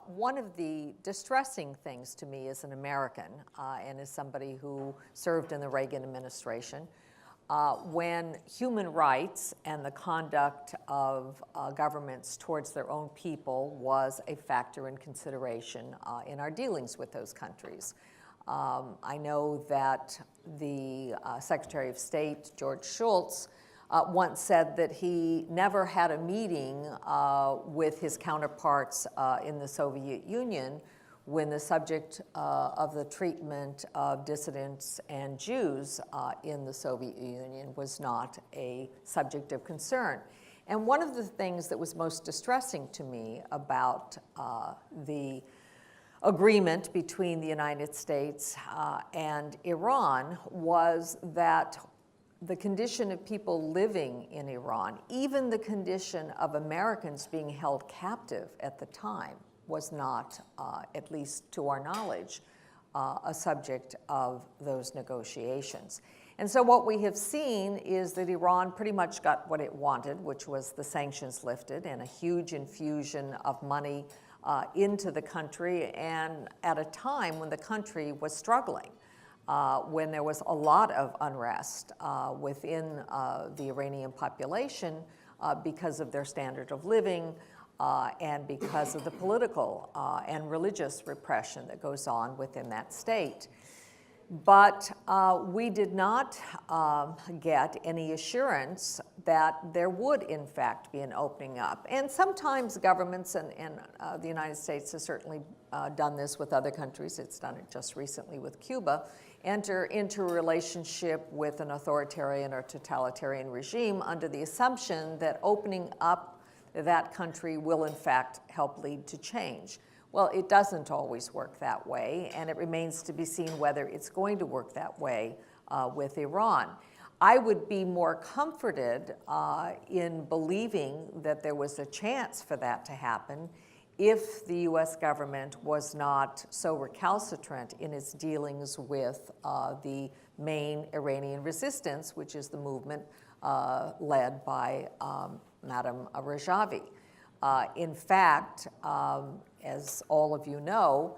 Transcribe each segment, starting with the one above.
One of the distressing things to me as an American and as somebody who served in the Reagan administration, when human rights and the conduct of governments towards their own people was a factor in consideration in our dealings with those countries. I know that the Secretary of State, George Shultz, once said that he never had a meeting with his counterparts in the Soviet Union when the subject of the treatment of dissidents and Jews in the Soviet Union was not a subject of concern. And one of the things that was most distressing to me about the agreement between the United States and Iran was that the condition of people living in Iran, even the condition of Americans being held captive at the time, was not, at least to our knowledge, a subject of those negotiations. And so what we have seen is that Iran pretty much got what it wanted, which was the sanctions lifted and a huge infusion of money into the country, and at a time when the country was struggling. When there was a lot of unrest within the Iranian population because of their standard of living and because of the political and religious repression that goes on within that state. But we did not get any assurance that there would, in fact, be an opening up. And sometimes governments, and the United States has certainly done this with other countries, it's done it just recently with Cuba, enter into a relationship with an authoritarian or totalitarian regime under the assumption that opening up that country will, in fact, help lead to change. Well, it doesn't always work that way, and it remains to be seen whether it's going to work that way with Iran. I would be more comforted in believing that there was a chance for that to happen if the US government was not so recalcitrant in its dealings with the main Iranian resistance, which is the movement led by Madame Rajavi. In fact, as all of you know,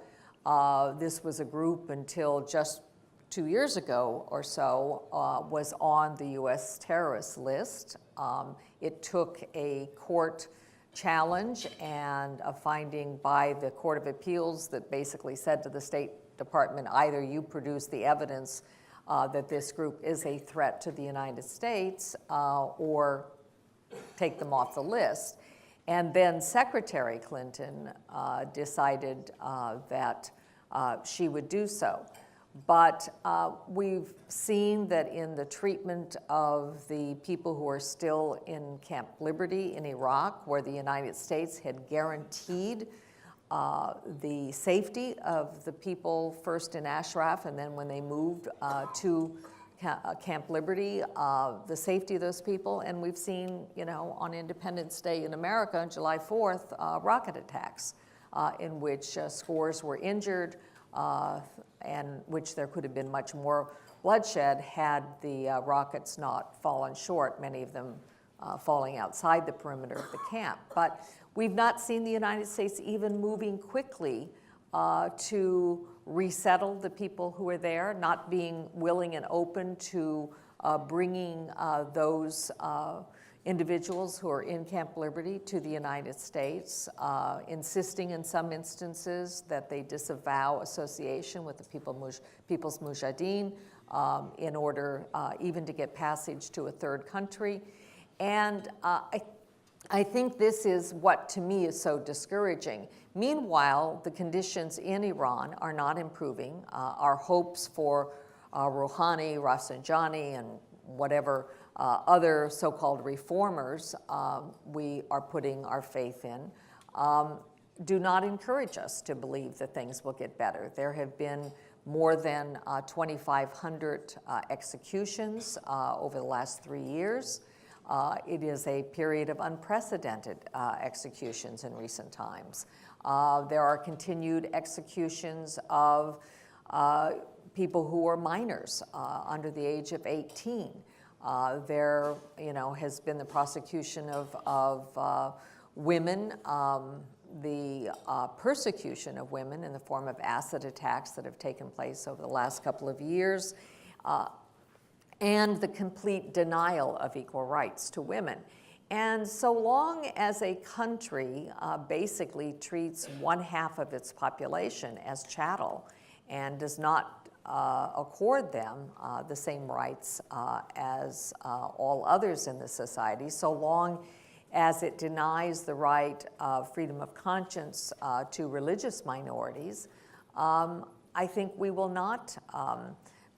this was a group until just 2 years ago or so was on the US terrorist list. It took a court challenge and a finding by the Court of Appeals that basically said to the State Department, either you produce the evidence that this group is a threat to the United States or take them off the list. And then Secretary Clinton decided that she would do so. But we've seen that in the treatment of the people who are still in Camp Liberty in Iraq, where the United States had guaranteed the safety of the people first in Ashraf, and then when they moved to Camp Liberty, the safety of those people. And we've seen, you know, on Independence Day in America, on July 4th, rocket attacks in which scores were injured, and which there could have been much more bloodshed had the rockets not fallen short, many of them falling outside the perimeter of the camp. But we've not seen the United States even moving quickly to resettle the people who are there, not being willing and open to bringing those individuals who are in Camp Liberty to the United States, insisting in some instances that they disavow association with the People's Mujahideen in order even to get passage to a third country. And I think this is what, to me, is so discouraging. Meanwhile, the conditions in Iran are not improving. Our hopes for Rouhani, Rafsanjani, and whatever other so-called reformers we are putting our faith in do not encourage us to believe that things will get better. There have been more than 2,500 executions over the last 3 years. It is a period of unprecedented executions in recent times. There are continued executions of people who are minors under the age of 18. There, has been the prosecution of women the persecution of women in the form of acid attacks that have taken place over the last couple of years, and the complete denial of equal rights to women. And so long as a country basically treats 1/2 of its population as chattel and does not accord them the same rights as all others in the society, so long as it denies the right of freedom of conscience to religious minorities, I think we will not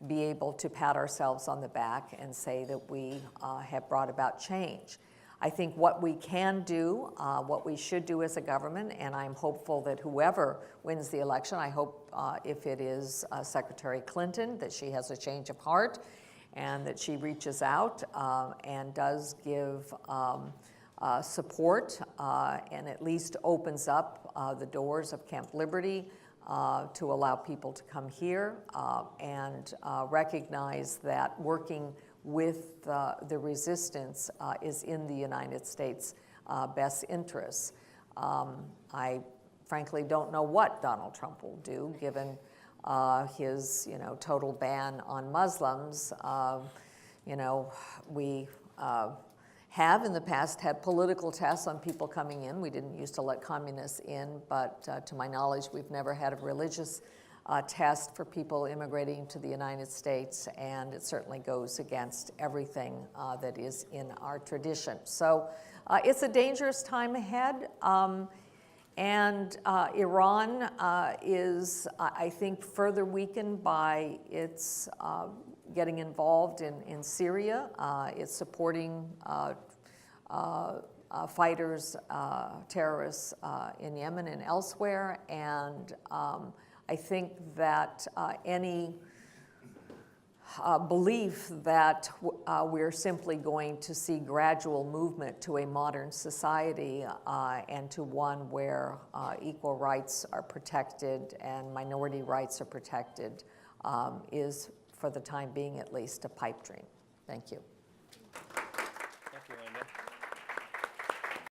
be able to pat ourselves on the back and say that we have brought about change. I think what we can do, what we should do as a government, and I'm hopeful that whoever wins the election, I hope if it is Secretary Clinton, that she has a change of heart and that she reaches out and does give support and at least opens up the doors of Camp Liberty to allow people to come here and recognize that working with the resistance is in the United States' best interests. I frankly don't know what Donald Trump will do given his total ban on Muslims. We have in the past had political tests on people coming in. We didn't used to let communists in, but to my knowledge, we've never had a religious test for people immigrating to the United States, and it certainly goes against everything that is in our tradition. So it's a dangerous time ahead, and Iran is, I think, further weakened by its getting involved in Syria. It's supporting fighters, terrorists in Yemen and elsewhere, and I think that any belief that we're simply going to see gradual movement to a modern society and to one where equal rights are protected and minority rights are protected is, for the time being at least, a pipe dream. Thank you. Thank you, Linda.